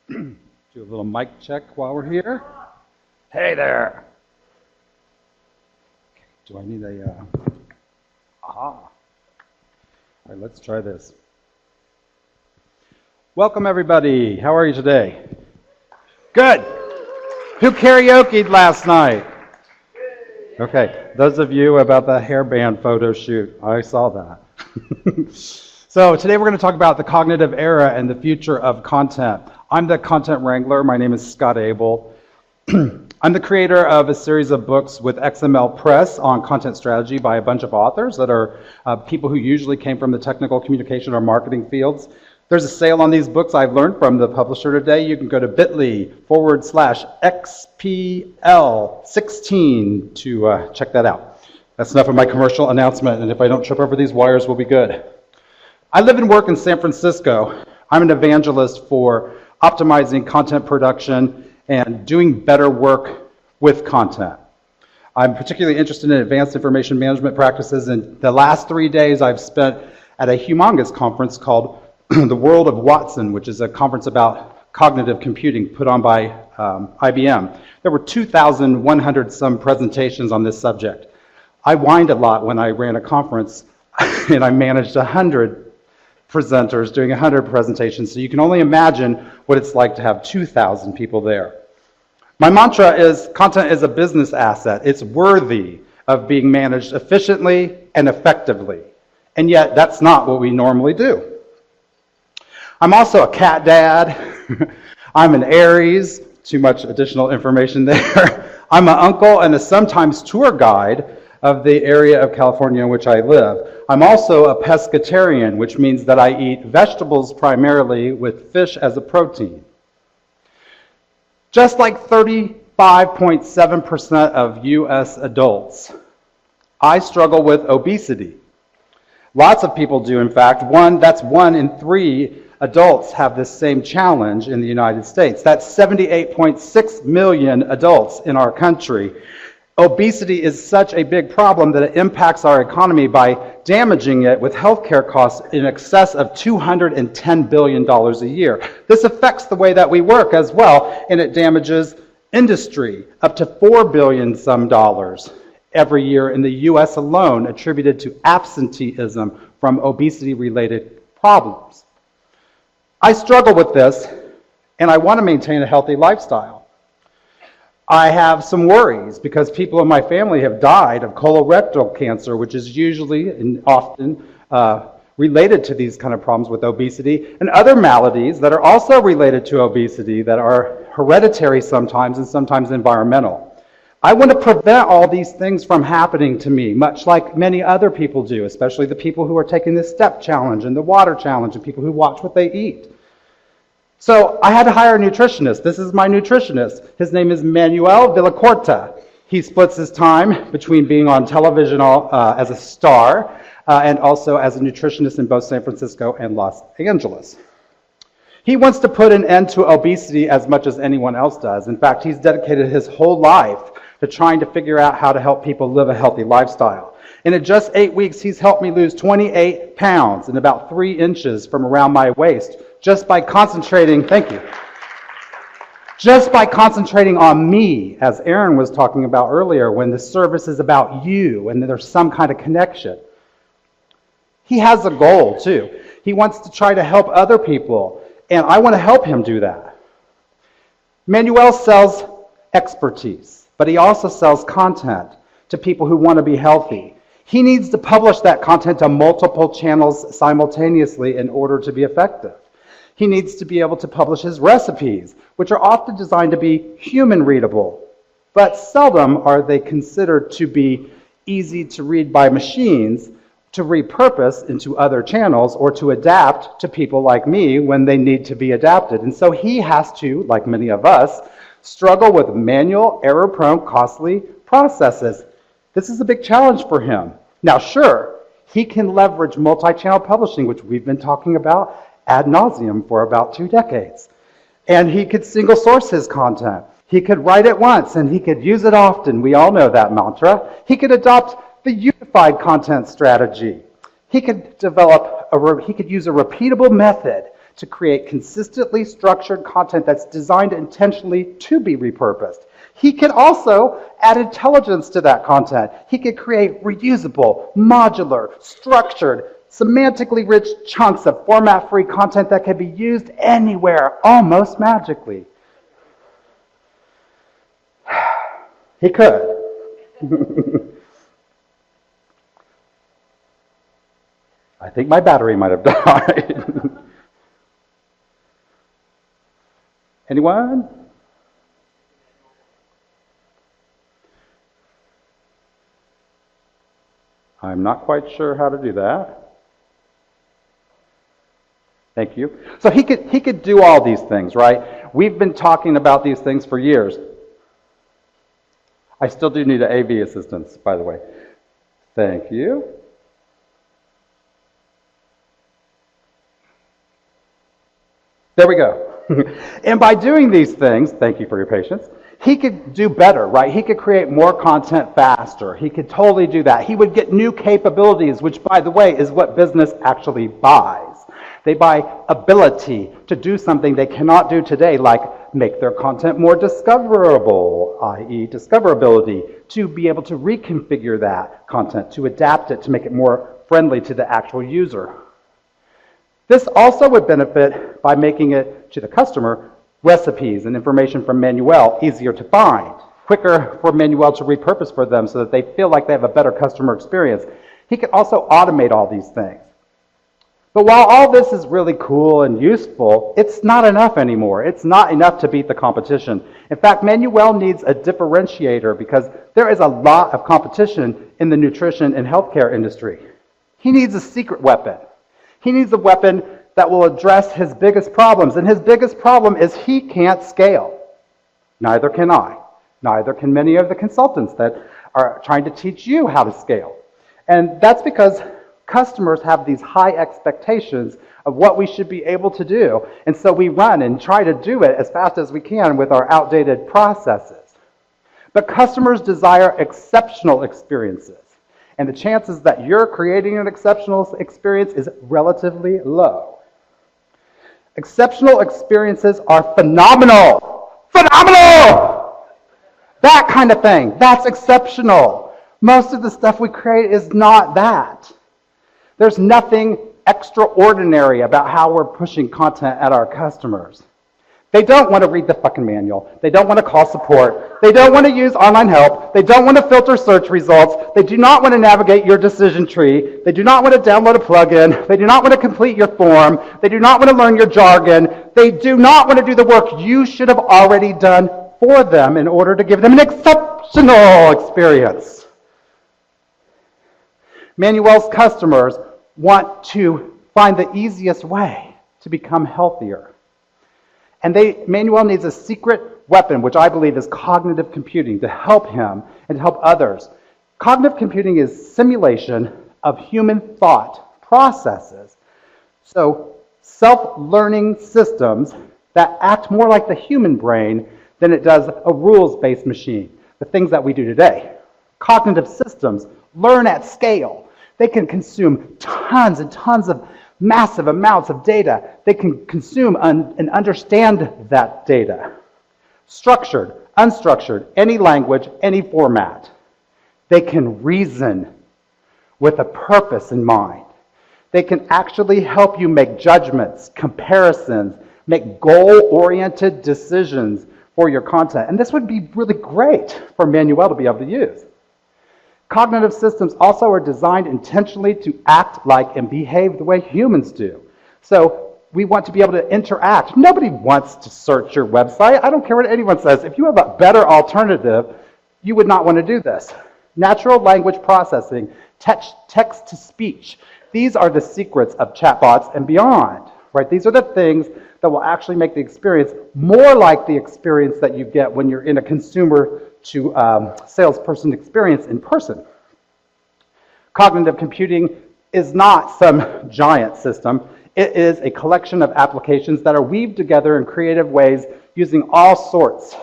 Do a little mic check while we're here. Hey there. Do I need a, aha. All right, let's try this. Welcome, everybody. How are you today? Good. Who karaoke'd last night? Okay, those of you about the hairband photo shoot, I saw that. So today we're going to talk about the cognitive era and the future of content. I'm the Content Wrangler. My name is Scott Abel. I'm the creator of a series of books with XML Press on content strategy by a bunch of authors that are people who usually came from the technical communication or marketing fields. There's a sale on these books I've learned from the publisher today. You can go to bit.ly/XPL16 to check that out. That's enough of my commercial announcement, and if I don't trip over these wires, we'll be good. I live and work in San Francisco. I'm an evangelist for optimizing content production and doing better work with content. I'm particularly interested in advanced information management practices, and the last 3 days I've spent at a humongous conference called The World of Watson, which is a conference about cognitive computing put on by IBM. There were 2,100 some presentations on this subject. I whined a lot when I ran a conference, and I managed 100 presenters doing 100 presentations, so you can only imagine what it's like to have 2,000 people there. My mantra is, content is a business asset. It's worthy of being managed efficiently and effectively. And yet, that's not what we normally do. I'm also a cat dad. I'm an Aries. Too much additional information there. I'm an uncle and a sometimes tour guide of the area of California in which I live. I'm also a pescatarian, which means that I eat vegetables primarily with fish as a protein. Just like 35.7% of U.S. adults, I struggle with obesity. Lots of people do, in fact. That's 1 in 3 adults have this same challenge in the United States. That's 78.6 million adults in our country. Obesity is such a big problem that it impacts our economy by damaging it with healthcare costs in excess of $210 billion a year. This affects the way that we work as well, and it damages industry up to $4 billion some dollars every year in the U.S. alone, attributed to absenteeism from obesity-related problems. I struggle with this, and I want to maintain a healthy lifestyle. I have some worries because people in my family have died of colorectal cancer, which is usually and often related to these kind of problems with obesity, and other maladies that are also related to obesity that are hereditary sometimes and sometimes environmental. I want to prevent all these things from happening to me, much like many other people do, especially the people who are taking the STEP challenge and the water challenge and people who watch what they eat. So I had to hire a nutritionist. This is my nutritionist. His name is Manuel Villacorta. He splits his time between being on television as a star and also as a nutritionist in both San Francisco and Los Angeles. He wants to put an end to obesity as much as anyone else does. In fact, he's dedicated his whole life to trying to figure out how to help people live a healthy lifestyle. And in just 8 weeks, he's helped me lose 28 pounds and about 3 inches from around my waist just by concentrating, just by concentrating on me, as Aaron was talking about earlier, when the service is about you and there's some kind of connection. He has a goal too. He wants to try to help other people, and I want to help him do that. Manuel sells expertise, but he also sells content to people who want to be healthy. He needs to publish that content to multiple channels simultaneously in order to be effective. He needs to be able to publish his recipes, which are often designed to be human readable, but seldom are they considered to be easy to read by machines to repurpose into other channels or to adapt to people like me when they need to be adapted. And so he has to, like many of us, struggle with manual, error-prone, costly processes. This is a big challenge for him. Now, sure, he can leverage multi-channel publishing, which we've been talking about ad nauseum for about 2 decades. And he could single source his content. He could write it once and he could use it often. We all know that mantra. He could adopt the unified content strategy. He could use a repeatable method to create consistently structured content that's designed intentionally to be repurposed. He can also add intelligence to that content. He can create reusable, modular, structured, semantically rich chunks of format-free content that can be used anywhere, almost magically. He could. I think my battery might have died. Anyone? I'm not quite sure how to do that. Thank you. So he could do all these things, right? We've been talking about these things for years. I still do need an AV assistance, by the way. Thank you. There we go. And by doing these things, thank you for your patience, he could do better, right? He could create more content faster. He could totally do that. He would get new capabilities, which, by the way, is what business actually buys. They buy ability to do something they cannot do today, like make their content more discoverable, i.e. discoverability, to be able to reconfigure that content, to adapt it, to make it more friendly to the actual user. This also would benefit by making it, to the customer, recipes and information from Manuel easier to find, quicker for Manuel to repurpose for them so that they feel like they have a better customer experience. He can also automate all these things. But while all this is really cool and useful, it's not enough anymore. It's not enough to beat the competition. In fact, Manuel needs a differentiator because there is a lot of competition in the nutrition and healthcare industry. He needs a secret weapon. He needs a weapon that will address his biggest problems. And his biggest problem is he can't scale. Neither can I. Neither can many of the consultants that are trying to teach you how to scale. And that's because customers have these high expectations of what we should be able to do. And so we run and try to do it as fast as we can with our outdated processes. But customers desire exceptional experiences. And the chances that you're creating an exceptional experience is relatively low. Exceptional experiences are phenomenal. Phenomenal! That kind of thing. That's exceptional. Most of the stuff we create is not that. There's nothing extraordinary about how we're pushing content at our customers. They don't want to read the fucking manual. They don't want to call support. They don't want to use online help. They don't want to filter search results. They do not want to navigate your decision tree. They do not want to download a plugin. They do not want to complete your form. They do not want to learn your jargon. They do not want to do the work you should have already done for them in order to give them an exceptional experience. Manuel's customers want to find the easiest way to become healthier. And Manuel needs a secret weapon, which I believe is cognitive computing, to help him and to help others. Cognitive computing is simulation of human thought processes. So self-learning systems that act more like the human brain than it does a rules-based machine, the things that we do today. Cognitive systems learn at scale. They can consume tons and tons of massive amounts of data. They can consume and understand that data. Structured, unstructured, any language, any format. They can reason with a purpose in mind. They can actually help you make judgments, comparisons, make goal-oriented decisions for your content. And this would be really great for Manuel to be able to use. Cognitive systems also are designed intentionally to act like and behave the way humans do. So we want to be able to interact. Nobody wants to search your website. I don't care what anyone says. If you have a better alternative, you would not want to do this. Natural language processing, text to speech. These are the secrets of chatbots and beyond, right? These are the things that will actually make the experience more like the experience that you get when you're in a consumer to salesperson experience in person. Cognitive computing is not some giant system. It is a collection of applications that are weaved together in creative ways using all sorts.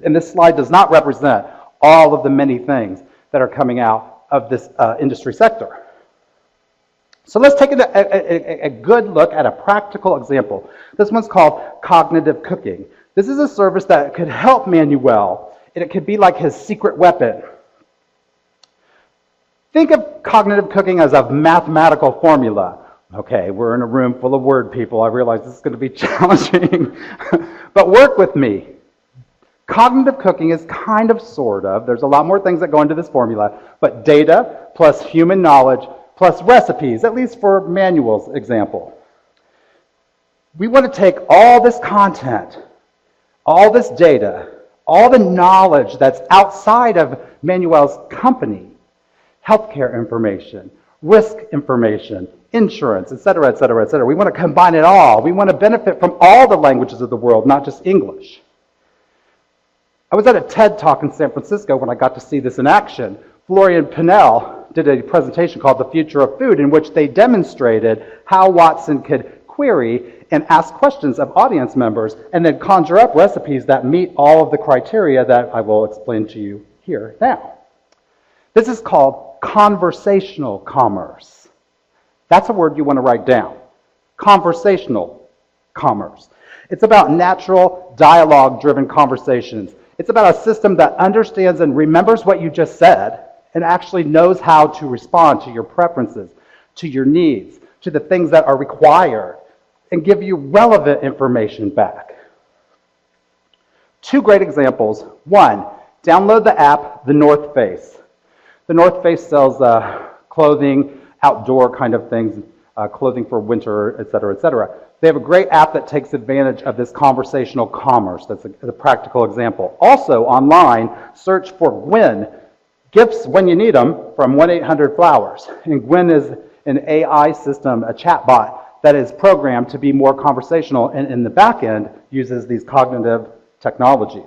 And this slide does not represent all of the many things that are coming out of this industry sector. So let's take a good look at a practical example. This one's called cognitive cooking. This is a service that could help Manuel, and it could be like his secret weapon. Think of cognitive cooking as a mathematical formula. Okay, we're in a room full of word people. I realize this is going to be challenging, but work with me. Cognitive cooking is kind of, sort of, there's a lot more things that go into this formula, but data plus human knowledge plus recipes, at least for Manuel's example. We want to take all this content, all this data, all the knowledge that's outside of Manuel's company, healthcare information, risk information, insurance, et cetera, et cetera, et cetera. We want to combine it all. We want to benefit from all the languages of the world, not just English. I was at a TED Talk in San Francisco when I got to see this in action. Florian Pinnell did a presentation called The Future of Food, in which they demonstrated how Watson could query and ask questions of audience members and then conjure up recipes that meet all of the criteria that I will explain to you here now. This is called conversational commerce. That's a word you want to write down. Conversational commerce. It's about natural, dialogue-driven conversations. It's about a system that understands and remembers what you just said and actually knows how to respond to your preferences, to your needs, to the things that are required, and give you relevant information back. Two great examples. One, download the app, The North Face. The North Face sells clothing, outdoor kind of things, clothing for winter, et cetera, et cetera. They have a great app that takes advantage of this conversational commerce. That's a practical example. Also, online, search for Gwen, gifts when you need them, from 1-800-Flowers. And Gwen is an AI system, a chatbot, that is programmed to be more conversational, and in the back end uses these cognitive technologies.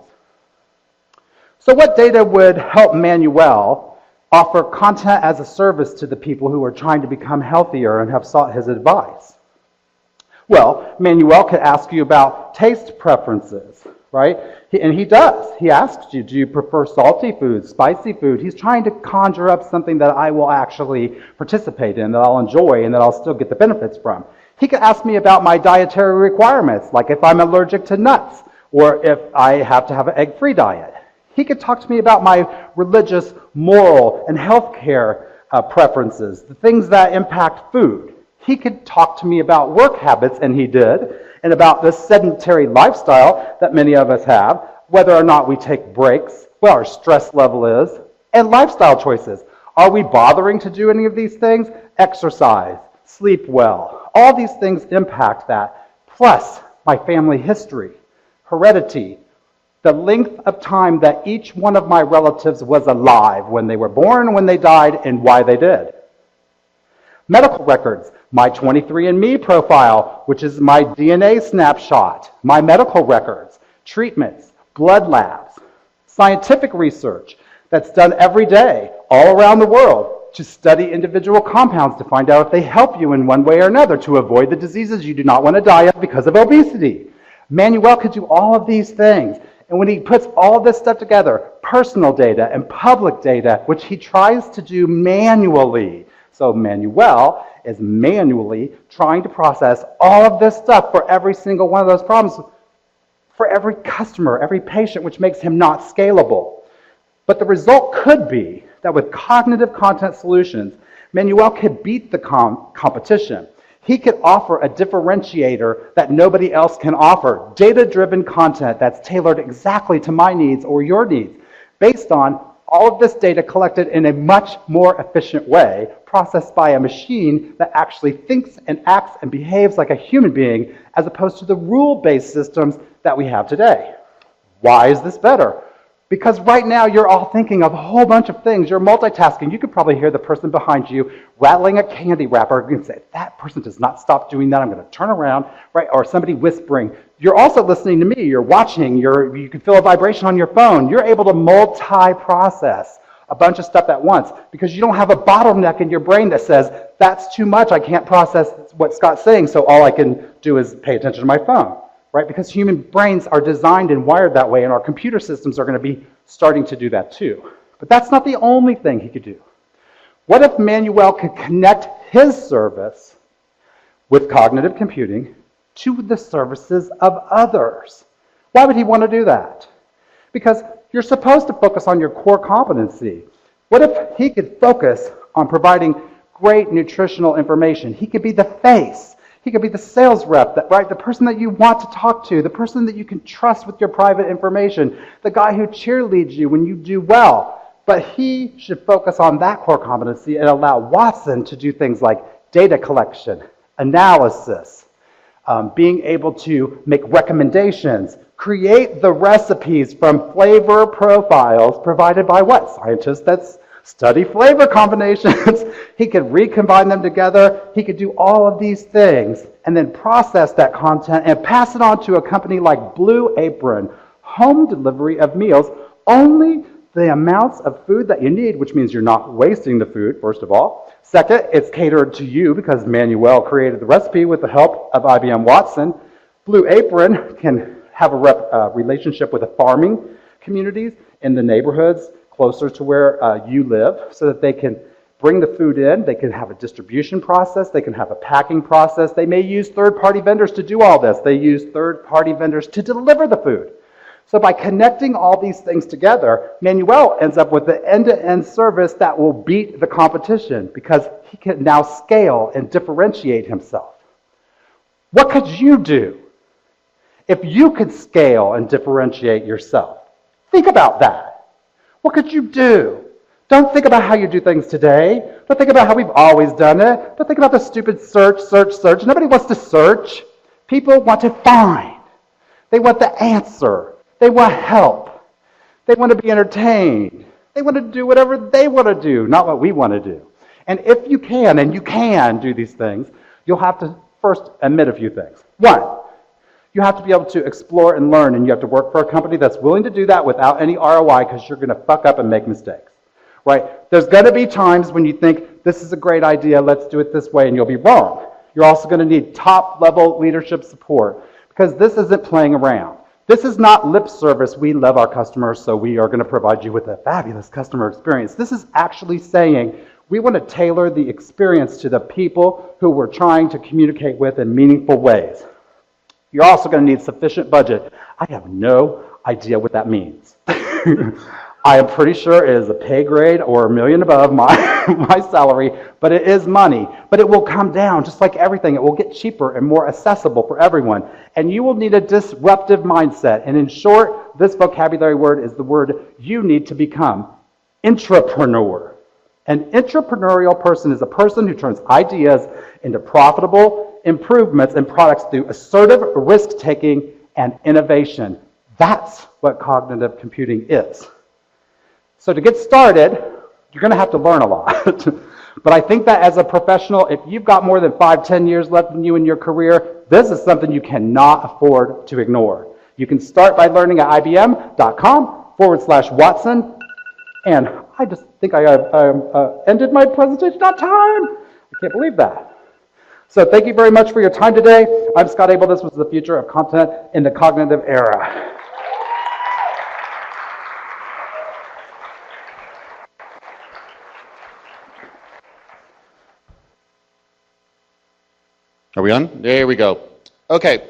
So what data would help Manuel offer content as a service to the people who are trying to become healthier and have sought his advice? Well, Manuel could ask you about taste preferences, right? And he does. He asks you, do you prefer salty food, spicy food? He's trying to conjure up something that I will actually participate in, that I'll enjoy, and that I'll still get the benefits from. He could ask me about my dietary requirements, like if I'm allergic to nuts, or if I have to have an egg-free diet. He could talk to me about my religious, moral, and healthcare preferences, the things that impact food. He could talk to me about work habits, and he did, and about the sedentary lifestyle that many of us have, whether or not we take breaks, what our stress level is, and lifestyle choices. Are we bothering to do any of these things? Exercise, sleep well. All these things impact that, plus my family history, heredity, the length of time that each one of my relatives was alive, when they were born, when they died, and why they did. Medical records, my 23andMe profile, which is my DNA snapshot, my medical records, treatments, blood labs, scientific research that's done every day all around the world to study individual compounds to find out if they help you in one way or another to avoid the diseases you do not want to die of because of obesity. Manuel could do all of these things. And when he puts all of this stuff together, personal data and public data, which he tries to do manually. So Manuel is manually trying to process all of this stuff for every single one of those problems, for every customer, every patient, which makes him not scalable. But the result could be that with cognitive content solutions, Manuel could beat the competition. He could offer a differentiator that nobody else can offer, data-driven content that's tailored exactly to my needs or your needs, based on all of this data collected in a much more efficient way, processed by a machine that actually thinks and acts and behaves like a human being, as opposed to the rule-based systems that we have today. Why is this better? Because right now you're all thinking of a whole bunch of things. You're multitasking. You could probably hear the person behind you rattling a candy wrapper and say, if that person does not stop doing that, I'm going to turn around, right? Or somebody whispering. You're also listening to me. You're watching. You can feel a vibration on your phone. You're able to multi-process a bunch of stuff at once because you don't have a bottleneck in your brain that says, that's too much. I can't process what Scott's saying, so all I can do is pay attention to my phone. Right? Because human brains are designed and wired that way, and our computer systems are going to be starting to do that too. But that's not the only thing he could do. What if Manuel could connect his service with cognitive computing to the services of others? Why would he want to do that? Because you're supposed to focus on your core competency. What if he could focus on providing great nutritional information? He could be the face. He could be the sales rep, the person that you want to talk to, the person that you can trust with your private information, the guy who cheerleads you when you do well. But he should focus on that core competency and allow Watson to do things like data collection, analysis, being able to make recommendations, create the recipes from flavor profiles provided by what? Scientists that study flavor combinations. He could recombine them together. He could do all of these things and then process that content and pass it on to a company like Blue Apron, home delivery of meals, only the amounts of food that you need, which means you're not wasting the food, first of all. Second, it's catered to you because Manuel created the recipe with the help of IBM Watson. Blue Apron can have a relationship with the farming communities in the neighborhoods closer to where you live so that they can bring the food in. They can have a distribution process. They can have a packing process. They may use third-party vendors to do all this. They use third-party vendors to deliver the food. So by connecting all these things together, Manuel ends up with the end-to-end service that will beat the competition because he can now scale and differentiate himself. What could you do if you could scale and differentiate yourself? Think about that. What could you do? Don't think about how you do things today. Don't think about how we've always done it. Don't think about the stupid search. Nobody wants to search. People want to find. They want the answer. They want help. They want to be entertained. They want to do whatever they want to do, not what we want to do. And if you can, and you can do these things, you'll have to first admit a few things. One, you have to be able to explore and learn, and you have to work for a company that's willing to do that without any ROI because you're going to fuck up and make mistakes, right? There's going to be times when you think, this is a great idea, let's do it this way, and you'll be wrong. You're also going to need top-level leadership support because this isn't playing around. This is not lip service, we love our customers, so we are going to provide you with a fabulous customer experience. This is actually saying, we want to tailor the experience to the people who we're trying to communicate with in meaningful ways. You're also going to need sufficient budget. I have no idea what that means. I am pretty sure it is a pay grade or $1 million above my salary, but it is money. But it will come down, just like everything. It will get cheaper and more accessible for everyone. And you will need a disruptive mindset. And in short, this vocabulary word is the word you need to become. Intrapreneur. An entrepreneurial person is a person who turns ideas into profitable improvements and products through assertive risk-taking and innovation. That's what cognitive computing is. So to get started, you're going to have to learn a lot. But I think that as a professional, if you've got more than 5-10 years left in you in your career, this is something you cannot afford to ignore. You can start by learning at ibm.com/Watson. And I just think I ended my presentation on time. I can't believe that. So thank you very much for your time today. I'm Scott Abel. This was the future of content in the cognitive era. Are we on? There we go. Okay,